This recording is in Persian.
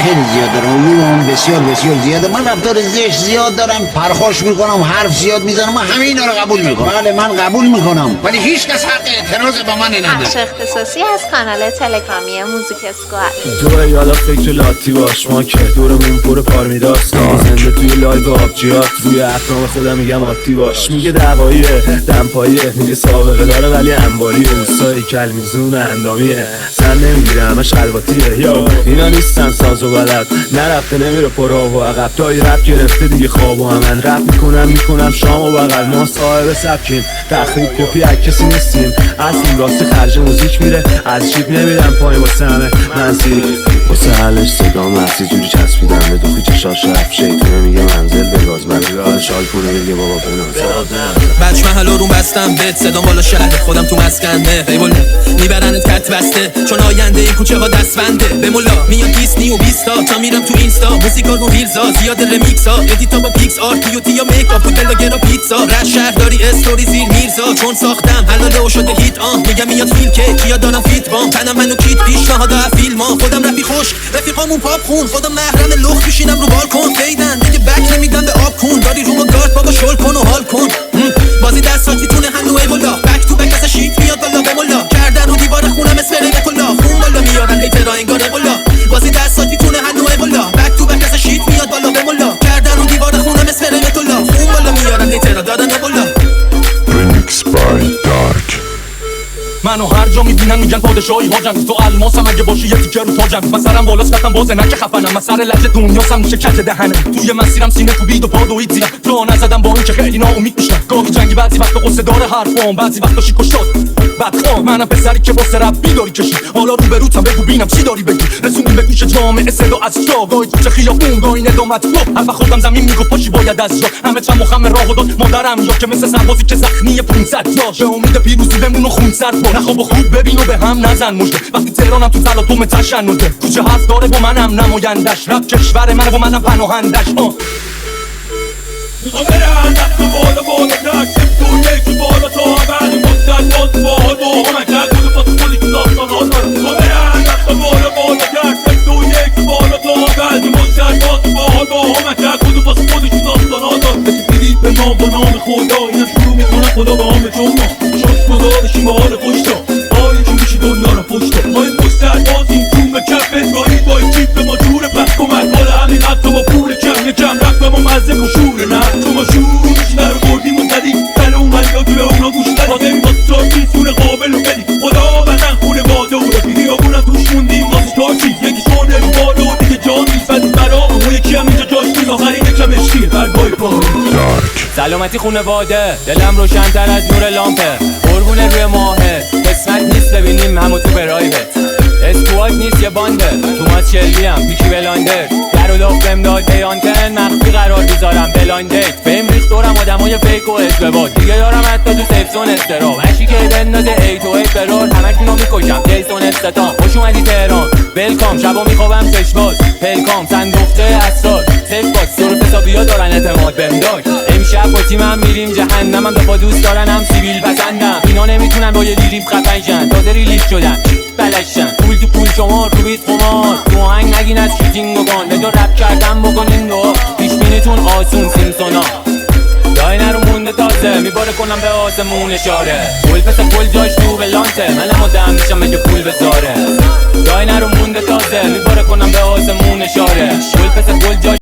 خیلی زیاد دارم، عیوبم بسیار زیاده. من رفتار زشت زیاد دارم، پرخوش میکنم، حرف زیاد میزنم. من همه اینا رو قبول میکنم. بله من قبول میکنم، ولی هیچ کس حق اعتراض با من نداره. بخش اختصاصی از کانال تلگرامی موزیک اسکواد. تو یالا فکر لاتی باش، ما که دورمون پر پارمیداست. زنده توی لایو آبجیات، روی اطرام خودم میگم آتی باش. میگه دعواییه دمپاییه، میگه سابقه داره ولی انباریه. اوستایی کلمیزون اندامیه، سن نمیگیره همش خلواتیه. یا اینا نیستن ساز و بلد، نرفته نمیره پرا و عقب. تای رپ گرفته دیگه خواب و من رپ میکنم شام و بغل. ما صاحب سبکیم، تخریب کپی از کسی نیستیم. اصلیم راستی خرج موزیک میره، از جیب نمیدم پایین واسه همه منزیک. واسه حلش صدا محسی جوری چسبیدم به دوخی چشاش رفت. شیطونه میگه منزل بگاز، ولی راه شال پونه میگه بابا بناز. بچ محل رو بستم بهت، صدام بالا شهر خودم تو مسکنه. قیبل میبرنت کت بسته، چون آینده این کوچه ها دستبنده. به مولا میام 20 و 20 تا میرم تو اینستا. موزیکا رو ویلزا، زیاد رمیکس ها، ادیتا با پیکس آرت، پیوتی یا میک اپ، بلاگر و پیتزا. رش شهر داری استوری زیر میرزا، چون ساختم حلال شده هیت میگم میاد فیل که کیا دارم فیت بام. تنم منو کیت پیشنهاد فیلم ها، خودم رفی خوش رفیقامون پاپ خون. خودم محرم لخت میشینم رو بالکن، فیدن دیگه بک نمیدم به آب کن. داری رو گارد بابا شل کن و حال کن. بازی دستات میتونه هنو ای بالا، بک تو بک از شیت میاد بالا به مولا. کردن رو دیوار خونم اسپری به کلا، خون بالا میارن هیترا انگار بالا. بازی دستات میتونه هنو ای بالا، بک تو بک از شیت میاد بالا به مولا. کردن رو دیوار خونم اسپری به کلا، خون بالا میارن هیترا دادن بالا. Remix by Dark. منو هر جا میبینن میگن پادشاهی هاجم. تو الماسم اگه باشی یه تیکه رو تاجم. من سرم بالاست کتم بازه نکه خفنم. من سر لجه دنیاسم میشه کج دهنم. توی مسیرم سینه تو بید و پا دوید زیرم. راه نزدم با این که خیلی ناامید میشم. گاهی جنگی بعضی وقتا قصه داره حرفام، بعضی وقتا شیکوشات بدخوام. منم پسری که واسه رپ بیداری کشی. حالا رو بروتم بگو بینم چی داری بگی. رسوندیم به گوش جامعه صدا از جا. گاهی کوچه خیابون گاهی ندامت رو. هر وقت خودم زمین میگفت پاشی باید از جا. همه چم مخم راه داد مادرم یا که مثل سربازی که زخمی 500 جا. به امید پیروزی بمون و خون سر کن. نخواب خوب ببین و به هم نزن مژده. وقتی تهرانم تو تلاطم تشنجه. کوچه حرف داره و منم نمایندش. رپ کشور منه و منم پناهندش. میخوام برم دست بالا بالا داشتم تو یکی بالا تا بعد مدت باز باحال با همه کرد بود پاس خودی تو داستان ها دارم. میخوام برم دست بالا بالا داشتم تو یکی بالا تا بعد مدت باز باحال با همه کرد بود پاس خودی تو داستان ها دارم. رسیدید به ما با نام خدا، اینم شروع میکنم خدا به همه جمعه. شاش گذارشیم به حال خوشتا، آیا چی میشی دنیا رو پشتا. ما این مستد بازیم تون به کفت گاهید با این چیپ به ما جوره. پس کمک حال همین حتی با پول کم یکم رفت به ما مزه و شوره. نه تو ما شورش نرو بردیم و زدیم تن اومد یا توی اونا گوش دادیم. آدمی با سارکی سونه قابل و بدیم خدا بدن خونه باده و رفیقی ها بونم توش موندیم واسه تارکی. یکی شونه رو بالا و دیگه جان نیست بدیم برا و یکی هم اینجا جاش نیست. آخرین یکم اشکیه برگاه پا. سلامتی خونواده، دلم روشن‌تر از نور لامپه. قربونه روی ماهه، قسمت نیست ببینیم همو تو پرایوت. اسکواد نیست یه بانده، توماس شلبی هم پیکی بلاندر. در و لفت داد دیانتن، مخفی قرار بیزارم بلاندیت. فهم ریخت دورم آدمای فیک و ازدواج. دیگه دارم حتی تو سیفزون استرام. هشی که بندازه 8 و 8 برار، همکنو میکشم جیسون استتام. خوش اومدی تهران ولکام، شبا میخوابم چشباز پلکام. صندوقچه اسرار سیف باکس، صرف حسابیا دارن اعتماد بهم داشت. امشب با تیمم میریم جهنمم. دفعه دوست دارن هم سیبیل پسندم. اینا نمیتونن با یه لیریف خفنشن، تازه ریلیز شدن بلشن. پول تو پول شما رو بیت قمار، تو آهنگ نگین از شیتینگ و گان. به جا رپ کردن بکنین دعا، پیش بینیتون آسون سیمسونا. دای نرو مونده تازه، میباره کنم به آسمون اشاره. پول پس پول جاش تو بلانته، منم آدم میشم اگه پول بذاره. دای نرو مونده تازه، میباره کنم به آسمون